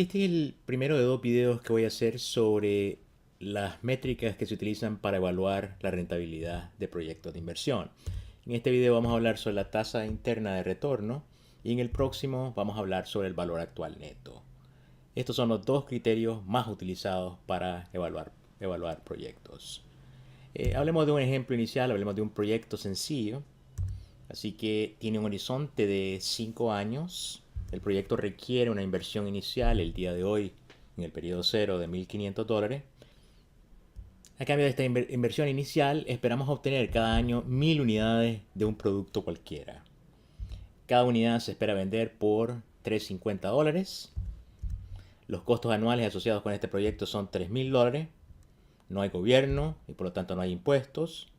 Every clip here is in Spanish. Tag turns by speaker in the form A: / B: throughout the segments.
A: Este es el primero de dos videos que voy a hacer sobre las métricas que se utilizan para evaluar la rentabilidad de proyectos de inversión. En este video vamos a hablar sobre la tasa interna de retorno y en el próximo vamos a hablar sobre el valor actual neto. Estos son los dos criterios más utilizados para evaluar proyectos. Hablemos de un ejemplo inicial, hablemos de un proyecto sencillo. Así que tiene un horizonte de 5 años. El proyecto requiere una inversión inicial el día de hoy, en el periodo cero, de $1.500. A cambio de esta inversión inicial, esperamos obtener cada año 1.000 unidades de un producto cualquiera. Cada unidad se espera vender por $350. Los costos anuales asociados con este proyecto son $3.000. No hay gobierno y por lo tanto no hay impuestos.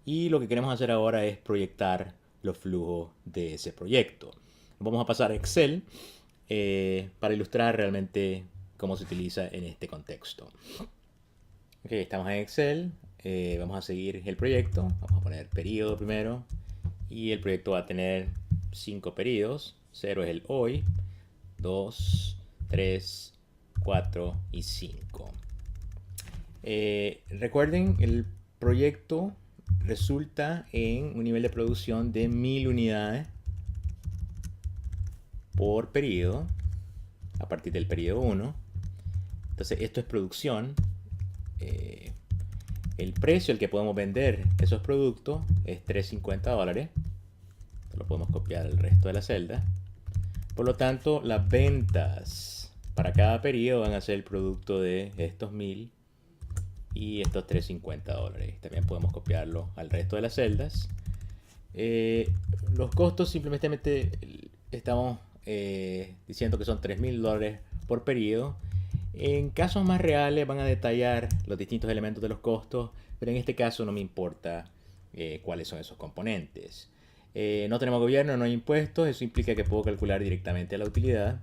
A: Y lo que queremos hacer ahora es proyectar los flujos de ese proyecto. Vamos a pasar a Excel para ilustrar realmente cómo se utiliza en este contexto. Ok, estamos en Excel. Vamos a seguir el proyecto. Vamos a poner periodo primero. Y el proyecto va a tener 5 periodos. 0 es el hoy. 2, 3, 4 y 5. Recuerden, el proyecto resulta en un nivel de producción de 1.000 unidades por periodo a partir del periodo 1. Entonces esto es producción. El precio al que podemos vender esos productos es $350. Lo podemos copiar al resto de la celda. Por lo tanto, las ventas para cada periodo van a ser el producto de estos 1.000 y estos $350. También podemos copiarlo al resto de las celdas. Los costos simplemente estamos diciendo que son $3.000 por periodo. En casos más reales van a detallar los distintos elementos de los costos, pero en este caso no me importa cuáles son esos componentes. No tenemos gobierno, no hay impuestos, eso implica que puedo calcular directamente la utilidad,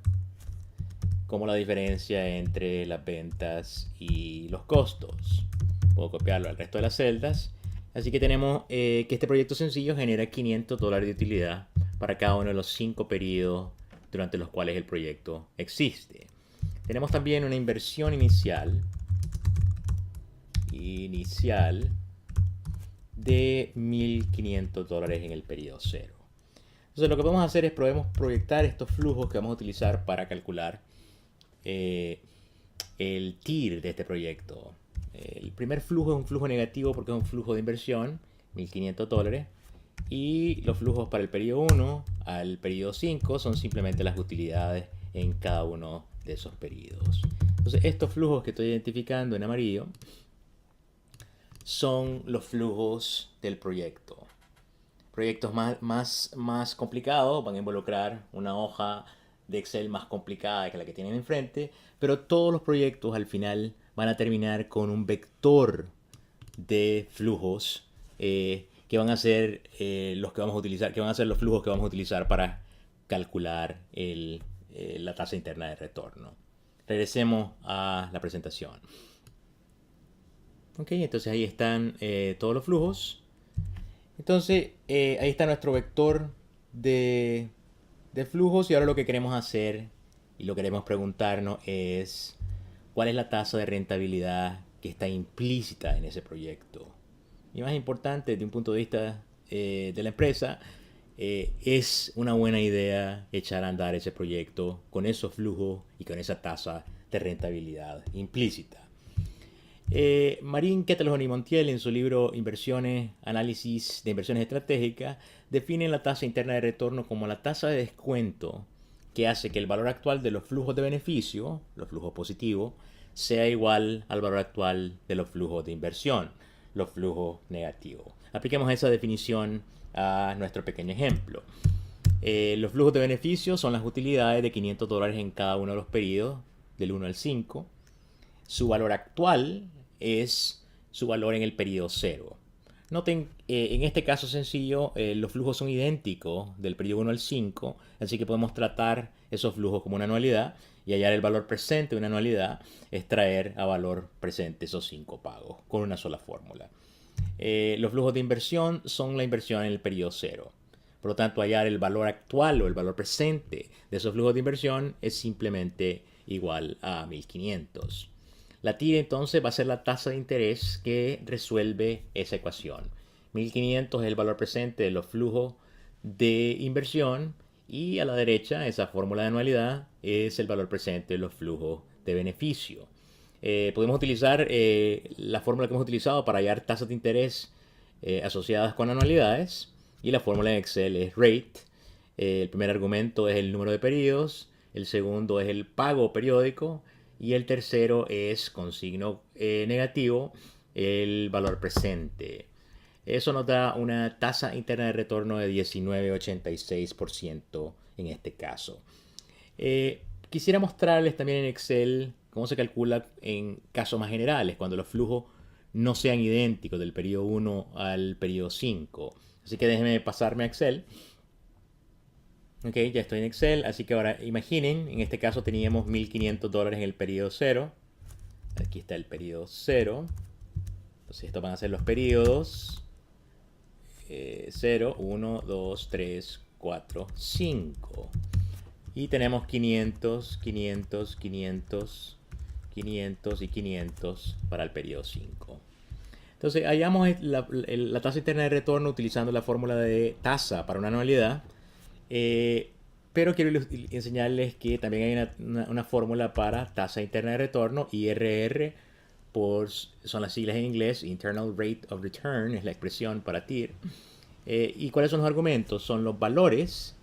A: como la diferencia entre las ventas y los costos. Puedo copiarlo al resto de las celdas. Así que tenemos que este proyecto sencillo genera $500 de utilidad para cada uno de los 5 periodos durante los cuales el proyecto existe. Tenemos también una inversión inicial de $1.500 en el periodo 0. Entonces lo que podemos hacer es podemos proyectar estos flujos que vamos a utilizar para calcular el TIR de este proyecto. El primer flujo es un flujo negativo porque es un flujo de inversión, $1.500. Y los flujos para el periodo 1 al periodo 5 son simplemente las utilidades en cada uno de esos periodos. Entonces estos flujos que estoy identificando en amarillo son los flujos del proyecto. Proyectos más complicados van a involucrar una hoja de Excel más complicada que la que tienen enfrente, pero todos los proyectos al final van a terminar con un vector de flujos que van a ser los que vamos a utilizar, que van a ser los flujos que vamos a utilizar para calcular la tasa interna de retorno. Regresemos a la presentación. Ok, entonces ahí están todos los flujos. Entonces ahí está nuestro vector de flujos y ahora lo que queremos hacer y lo que queremos preguntarnos es cuál es la tasa de rentabilidad que está implícita en ese proyecto. Y más importante, desde un punto de vista de la empresa, es una buena idea echar a andar ese proyecto con esos flujos y con esa tasa de rentabilidad implícita. Marín Ketelhorn y Montiel en su libro Inversiones, Análisis de Inversiones Estratégicas definen la tasa interna de retorno como la tasa de descuento que hace que el valor actual de los flujos de beneficio, los flujos positivos, sea igual al valor actual de los flujos de inversión, los flujos negativos. Apliquemos esa definición a nuestro pequeño ejemplo. Los flujos de beneficio son las utilidades de $500 en cada uno de los periodos, del 1 al 5. Su valor actual es su valor en el periodo 0. Noten, en este caso sencillo, los flujos son idénticos del periodo 1 al 5, así que podemos tratar esos flujos como una anualidad y hallar el valor presente de una anualidad es traer a valor presente esos 5 pagos con una sola fórmula. Los flujos de inversión son la inversión en el periodo 0. Por lo tanto, hallar el valor actual o el valor presente de esos flujos de inversión es simplemente igual a 1500. La TIR entonces va a ser la tasa de interés que resuelve esa ecuación. 1500 es el valor presente de los flujos de inversión y a la derecha esa fórmula de anualidad es el valor presente de los flujos de beneficio. Podemos utilizar la fórmula que hemos utilizado para hallar tasas de interés asociadas con anualidades y la fórmula en Excel es rate. El primer argumento es el número de periodos, el segundo es el pago periódico y el tercero es con signo negativo el valor presente. Eso nos da una tasa interna de retorno de 19,86% en este caso. Quisiera mostrarles también en Excel cómo se calcula en casos más generales, cuando los flujos no sean idénticos del periodo 1 al periodo 5. Así que déjenme pasarme a Excel. Ok, ya estoy en Excel, así que ahora imaginen, en este caso teníamos $1,500 en el periodo 0. Aquí está el periodo 0. Entonces estos van a ser los periodos 0, 1, 2, 3, 4, 5. Y tenemos 500, 500, 500, 500 y 500 para el periodo 5. Entonces hallamos la tasa interna de retorno utilizando la fórmula de tasa para una anualidad. Pero quiero enseñarles que también hay una fórmula para tasa interna de retorno, IRR, son las siglas en inglés, Internal Rate of Return, es la expresión para TIR. ¿Y cuáles son los argumentos? Son los valores,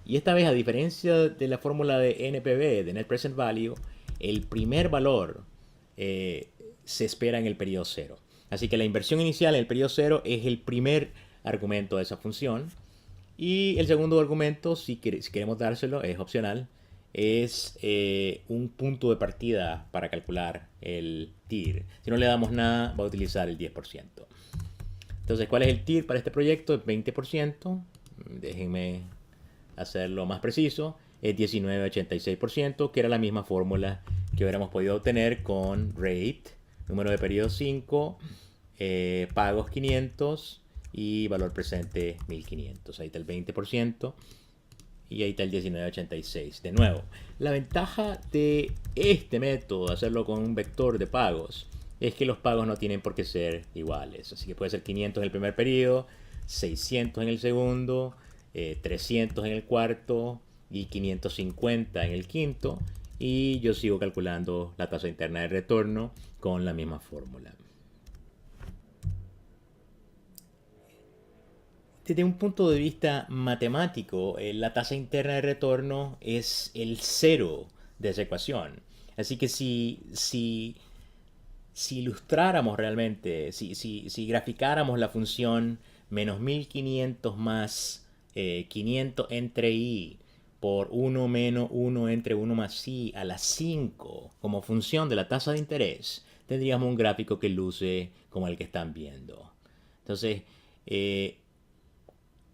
A: y esta vez a diferencia de la fórmula de NPV, de Net Present Value, el primer valor se espera en el periodo 0. Así que la inversión inicial en el periodo 0 es el primer argumento de esa función. Y el segundo argumento, si queremos dárselo, es opcional, es un punto de partida para calcular el TIR. Si no le damos nada, va a utilizar el 10%. Entonces, ¿cuál es el TIR para este proyecto? Es 20%. Déjenme hacerlo más preciso. Es 19,86%, que era la misma fórmula que hubiéramos podido obtener con rate, número de periodo 5, pagos 500 y valor presente 1500. Ahí está el 20% y ahí está el 19,86. De nuevo, la ventaja de este método, hacerlo con un vector de pagos, es que los pagos no tienen por qué ser iguales. Así que puede ser 500 en el primer periodo, 600 en el segundo, 300 en el cuarto y 550 en el quinto. Y yo sigo calculando la tasa interna de retorno con la misma fórmula. Desde un punto de vista matemático, la tasa interna de retorno es el cero de esa ecuación. Así que si ilustráramos realmente, si graficáramos la función menos 1500 más 500 entre i por 1 menos 1 entre 1 más i a la 5 como función de la tasa de interés, tendríamos un gráfico que luce como el que están viendo. Entonces,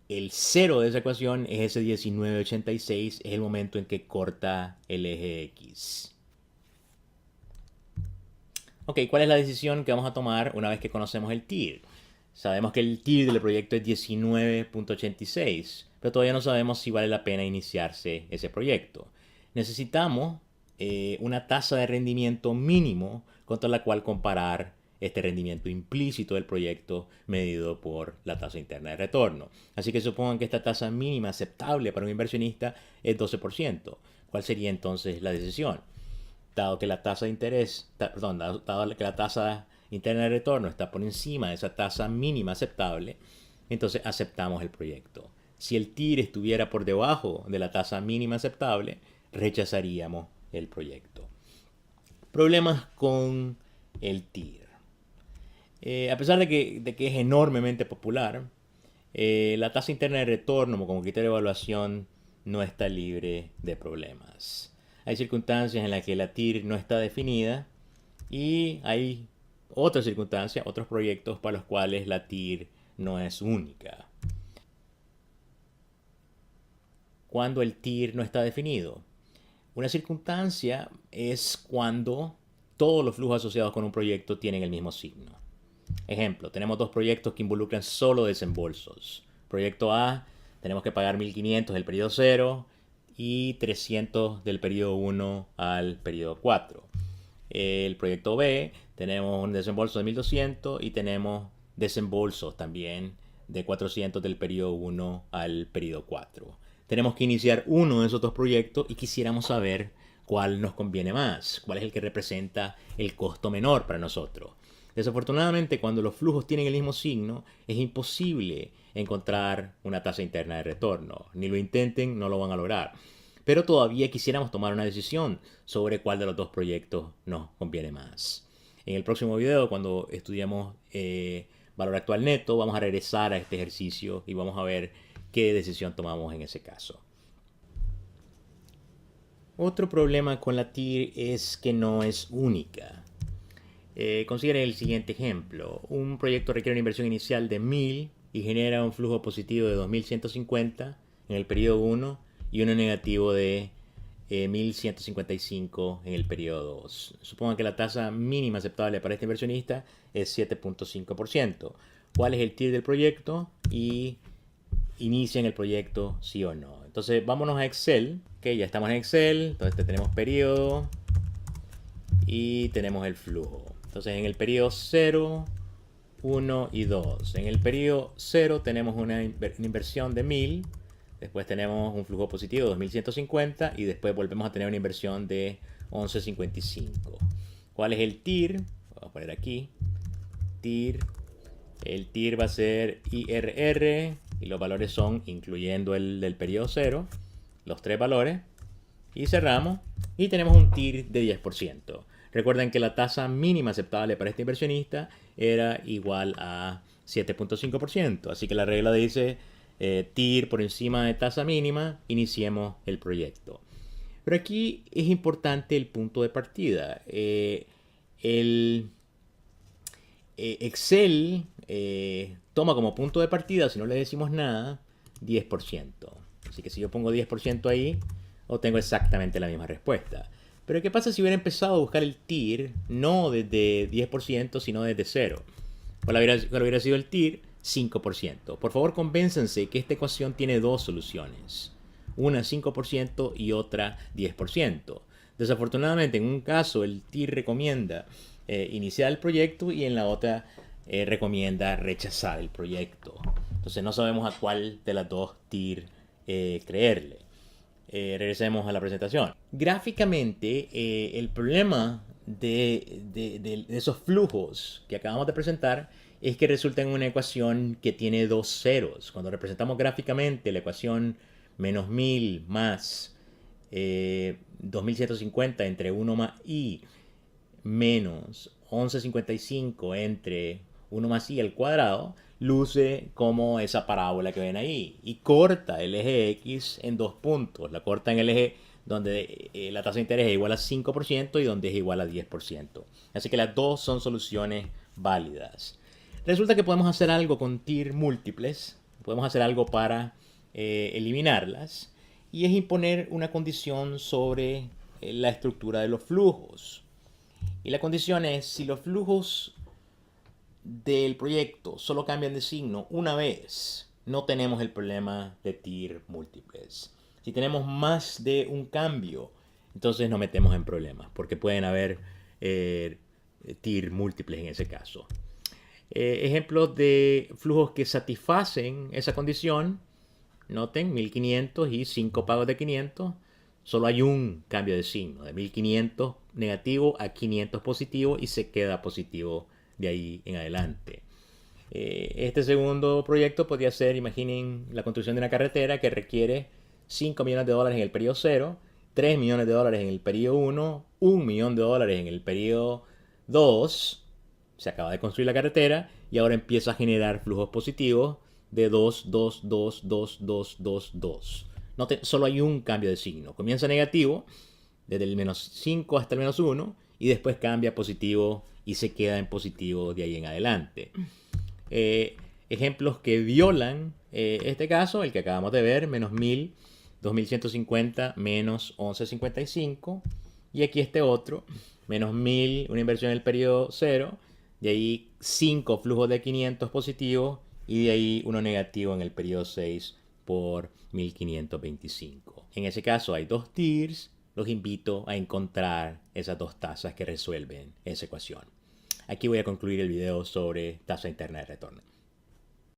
A: el cero de esa ecuación es ese 19,86, es el momento en que corta el eje X. Ok, ¿cuál es la decisión que vamos a tomar una vez que conocemos el TIR? Sabemos que el TIR del proyecto es 19,86, pero todavía no sabemos si vale la pena iniciarse ese proyecto. Necesitamos una tasa de rendimiento mínimo contra la cual comparar este rendimiento implícito del proyecto medido por la tasa interna de retorno. Así que supongan que esta tasa mínima aceptable para un inversionista es 12%. ¿Cuál sería entonces la decisión? Dado que la tasa de interés, dado que la tasa interna de retorno está por encima de esa tasa mínima aceptable, entonces aceptamos el proyecto. Si el TIR estuviera por debajo de la tasa mínima aceptable, rechazaríamos el proyecto. Problemas con el TIR. A pesar de que es enormemente popular, la tasa interna de retorno como criterio de evaluación no está libre de problemas. Hay circunstancias en las que la TIR no está definida y hay otras circunstancias, otros proyectos para los cuales la TIR no es única. Cuando el TIR no está definido, una circunstancia es cuando todos los flujos asociados con un proyecto tienen el mismo signo. Ejemplo, tenemos dos proyectos que involucran solo desembolsos. Proyecto A, tenemos que pagar 1500 el periodo 0 y 300 del periodo 1 al periodo 4. El proyecto B, tenemos un desembolso de 1.200 y tenemos desembolsos también de 400 del periodo 1 al periodo 4. Tenemos que iniciar uno de esos dos proyectos y quisiéramos saber cuál nos conviene más, cuál es el que representa el costo menor para nosotros. Desafortunadamente, cuando los flujos tienen el mismo signo, es imposible encontrar una tasa interna de retorno. Ni lo intenten, no lo van a lograr. Pero todavía quisiéramos tomar una decisión sobre cuál de los dos proyectos nos conviene más. En el próximo video, cuando estudiamos valor actual neto, vamos a regresar a este ejercicio y vamos a ver qué decisión tomamos en ese caso. Otro problema con la TIR es que no es única. Consideren el siguiente ejemplo. Un proyecto requiere una inversión inicial de 1.000 y genera un flujo positivo de 2.150 en el periodo 1 y uno negativo de 1.155 en el periodo 2. Supongan que la tasa mínima aceptable para este inversionista es 7.5%. ¿Cuál es el TIR del proyecto? Y inician el proyecto sí o no. Entonces vámonos a Excel. Ok, ya estamos en Excel. Entonces tenemos periodo y tenemos el flujo. Entonces en el periodo 0, 1 y 2. En el periodo 0 tenemos una inversión de 1.000. Después tenemos un flujo positivo de 2.150 y después volvemos a tener una inversión de 11.55. ¿Cuál es el TIR? Vamos a poner aquí. TIR. El TIR va a ser IRR y los valores son, incluyendo el del periodo 0, los tres valores. Y cerramos y tenemos un TIR de 10%. Recuerden que la tasa mínima aceptable para este inversionista era igual a 7.5%. Así que la regla dice TIR por encima de tasa mínima, iniciemos el proyecto. Pero aquí es importante el punto de partida. Excel toma como punto de partida, si no le decimos nada, 10%. Así que si yo pongo 10% ahí, obtengo exactamente la misma respuesta. Pero ¿qué pasa si hubiera empezado a buscar el TIR no desde 10%, sino desde 0? ¿Cuál hubiera sido el TIR? 5%. Por favor, convénzanse que esta ecuación tiene dos soluciones. Una 5% y otra 10%. Desafortunadamente, en un caso el TIR recomienda iniciar el proyecto y en la otra recomienda rechazar el proyecto. Entonces no sabemos a cuál de las dos TIR creerle. Regresemos a la presentación. Gráficamente, el problema de esos flujos que acabamos de presentar es que resulta en una ecuación que tiene dos ceros. Cuando representamos gráficamente la ecuación menos 1.000 más 2.150 entre 1 más i menos 11.55 entre 1 más i al cuadrado, luce como esa parábola que ven ahí y corta el eje X en dos puntos. La corta en el eje donde la tasa de interés es igual a 5% y donde es igual a 10%. Así que las dos son soluciones válidas. Resulta que podemos hacer algo con TIR múltiples, podemos hacer algo para eliminarlas y es imponer una condición sobre la estructura de los flujos. Y la condición es, si los flujos del proyecto solo cambian de signo una vez, no tenemos el problema de TIR múltiples. Si tenemos más de un cambio, entonces nos metemos en problemas, porque pueden haber TIR múltiples en ese caso. Ejemplos de flujos que satisfacen esa condición, noten 1.500 y 5 pagos de 500. Solo hay un cambio de signo, de 1.500 negativo a 500 positivo y se queda positivo de ahí en adelante. Este segundo proyecto podría ser, imaginen, la construcción de una carretera que requiere 5 millones de dólares en el periodo 0, 3 millones de dólares en el periodo 1, 1 millón de dólares en el periodo 2. Se acaba de construir la carretera y ahora empieza a generar flujos positivos de 2, 2, 2, 2, 2, 2, 2. Solo hay un cambio de signo. Comienza negativo, desde el menos 5 hasta el menos 1, y después cambia a positivo y se queda en positivo de ahí en adelante. Ejemplos que violan este caso, el que acabamos de ver, menos 1.000, 2.150, menos 11.55. Y aquí este otro, menos 1.000, una inversión en el periodo 0, de ahí 5 flujos de 500 positivos y de ahí uno negativo en el periodo 6 por 1.525. En ese caso hay dos tiers. Los invito a encontrar esas dos tasas que resuelven esa ecuación. Aquí voy a concluir el video sobre tasa interna de retorno.